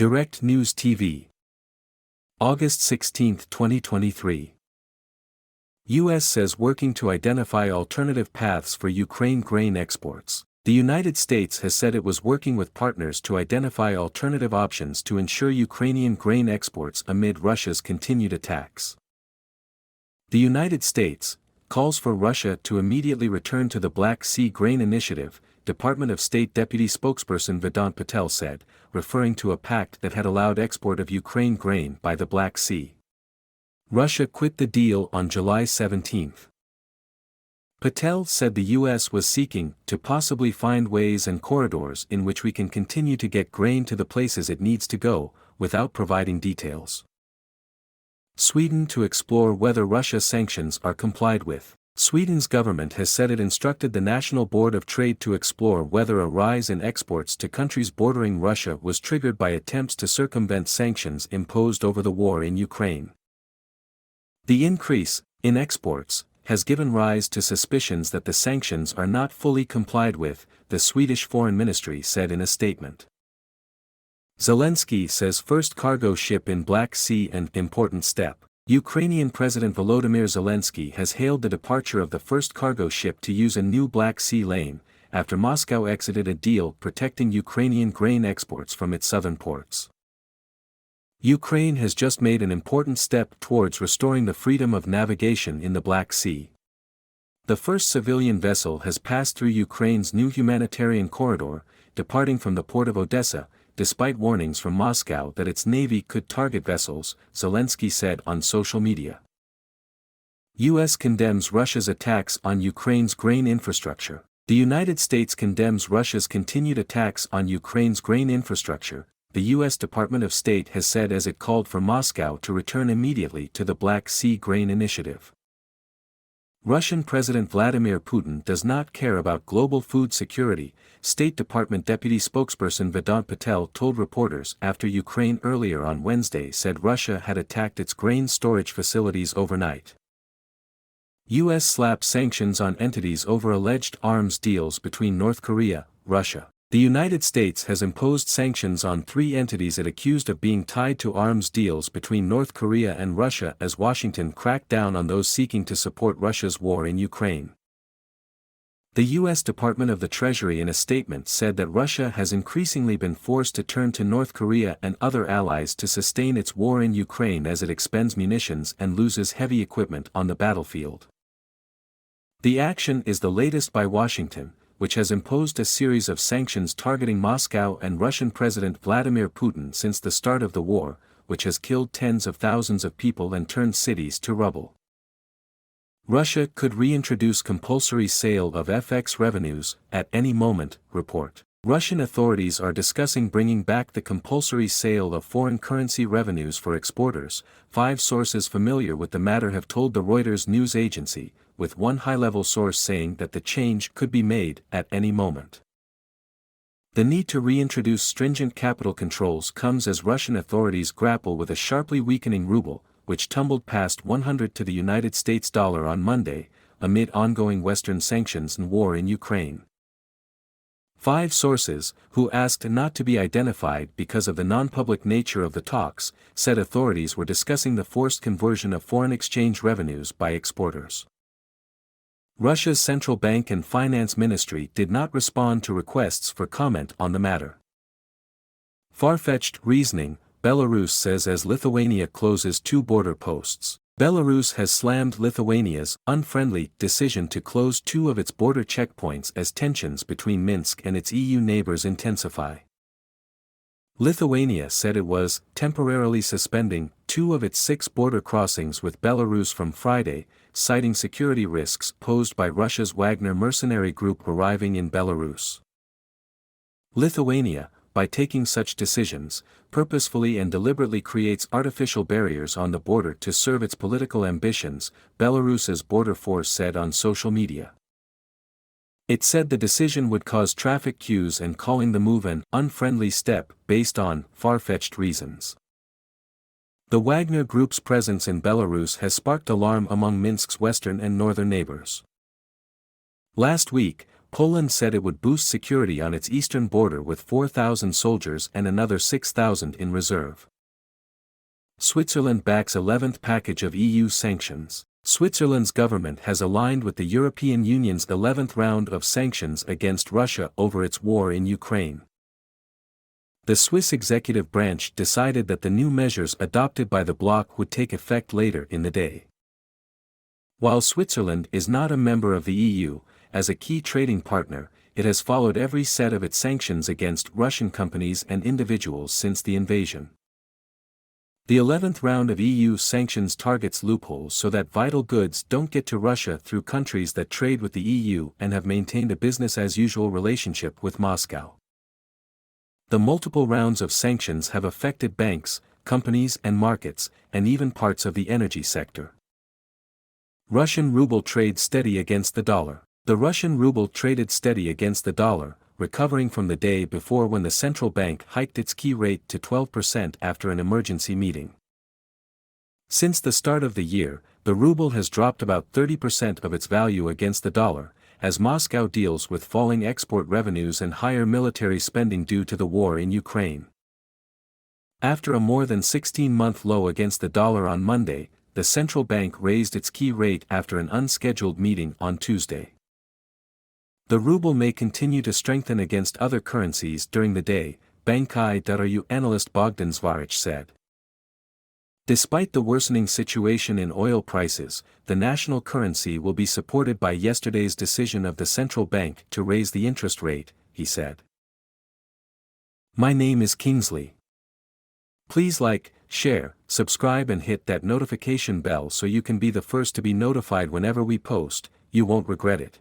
Direct News TV. August 16, 2023. U.S. says working to identify alternative paths for Ukraine grain exports. The United States has said it was working with partners to identify alternative options to ensure Ukrainian grain exports amid Russia's continued attacks. The United States calls for Russia to immediately return to the Black Sea Grain Initiative, Department of State Deputy Spokesperson Vedant Patel said, referring to a pact that had allowed export of Ukraine grain by the Black Sea. Russia quit the deal on July 17. Patel said the U.S. was seeking to possibly find ways and corridors in which we can continue to get grain to the places it needs to go, without providing details. Sweden to explore whether Russia's sanctions are complied with. Sweden's government has said it instructed the National Board of Trade to explore whether a rise in exports to countries bordering Russia was triggered by attempts to circumvent sanctions imposed over the war in Ukraine. The increase in exports has given rise to suspicions that the sanctions are not fully complied with, the Swedish Foreign Ministry said in a statement. Zelensky says first cargo ship in Black Sea an important step. Ukrainian President Volodymyr Zelensky has hailed the departure of the first cargo ship to use a new Black Sea lane, after Moscow exited a deal protecting Ukrainian grain exports from its southern ports. Ukraine has just made an important step towards restoring the freedom of navigation in the Black Sea. The first civilian vessel has passed through Ukraine's new humanitarian corridor, departing from the port of Odessa, despite warnings from Moscow that its navy could target vessels, Zelensky said on social media. U.S. condemns Russia's attacks on Ukraine's grain infrastructure. The United States condemns Russia's continued attacks on Ukraine's grain infrastructure, the U.S. Department of State has said as it called for Moscow to return immediately to the Black Sea Grain Initiative. Russian President Vladimir Putin does not care about global food security, State Department Deputy Spokesperson Vedant Patel told reporters after Ukraine earlier on Wednesday said Russia had attacked its grain storage facilities overnight. U.S. slaps sanctions on entities over alleged arms deals between North Korea, Russia. The United States has imposed sanctions on 3 entities it accused of being tied to arms deals between North Korea and Russia as Washington cracked down on those seeking to support Russia's war in Ukraine. The U.S. Department of the Treasury in a statement said that Russia has increasingly been forced to turn to North Korea and other allies to sustain its war in Ukraine as it expends munitions and loses heavy equipment on the battlefield. The action is the latest by Washington, which has imposed a series of sanctions targeting Moscow and Russian President Vladimir Putin since the start of the war, which has killed tens of thousands of people and turned cities to rubble. Russia could reintroduce compulsory sale of FX revenues at any moment, report. Russian authorities are discussing bringing back the compulsory sale of foreign currency revenues for exporters, 5 sources familiar with the matter have told the Reuters news agency, with one high-level source saying that the change could be made at any moment. The need to reintroduce stringent capital controls comes as Russian authorities grapple with a sharply weakening ruble, which tumbled past 100 to the United States dollar on Monday, amid ongoing Western sanctions and war in Ukraine. 5 sources, who asked not to be identified because of the non-public nature of the talks, said authorities were discussing the forced conversion of foreign exchange revenues by exporters. Russia's central bank and finance ministry did not respond to requests for comment on the matter. Far-fetched reasoning, Belarus says as Lithuania closes 2 border posts. Belarus has slammed Lithuania's unfriendly decision to close 2 of its border checkpoints as tensions between Minsk and its EU neighbors intensify. Lithuania said it was temporarily suspending 2 of its 6 border crossings with Belarus from Friday, citing security risks posed by Russia's Wagner mercenary group arriving in Belarus. Lithuania, by taking such decisions, purposefully and deliberately creates artificial barriers on the border to serve its political ambitions, Belarus's border force said on social media. It said the decision would cause traffic queues and calling the move an unfriendly step based on far-fetched reasons. The Wagner Group's presence in Belarus has sparked alarm among Minsk's western and northern neighbors. Last week, Poland said it would boost security on its eastern border with 4,000 soldiers and another 6,000 in reserve. Switzerland backs 11th package of EU sanctions. Switzerland's government has aligned with the European Union's 11th round of sanctions against Russia over its war in Ukraine. The Swiss executive branch decided that the new measures adopted by the bloc would take effect later in the day. While Switzerland is not a member of the EU, as a key trading partner, it has followed every set of its sanctions against Russian companies and individuals since the invasion. The 11th round of EU sanctions targets loopholes so that vital goods don't get to Russia through countries that trade with the EU and have maintained a business-as-usual relationship with Moscow. The multiple rounds of sanctions have affected banks, companies and markets, and even parts of the energy sector. Russian ruble trades steady against the dollar. The Russian ruble traded steady against the dollar, recovering from the day before when the central bank hiked its key rate to 12% after an emergency meeting. Since the start of the year, the ruble has dropped about 30% of its value against the dollar, as Moscow deals with falling export revenues and higher military spending due to the war in Ukraine. After a more than 16-month low against the dollar on Monday, the central bank raised its key rate after an unscheduled meeting on Tuesday. The ruble may continue to strengthen against other currencies during the day, Bankai.ru analyst Bogdan Zvaric said. Despite the worsening situation in oil prices, the national currency will be supported by yesterday's decision of the central bank to raise the interest rate, he said. My name is Kingsley. Please like, share, subscribe and hit that notification bell so you can be the first to be notified whenever we post. You won't regret it.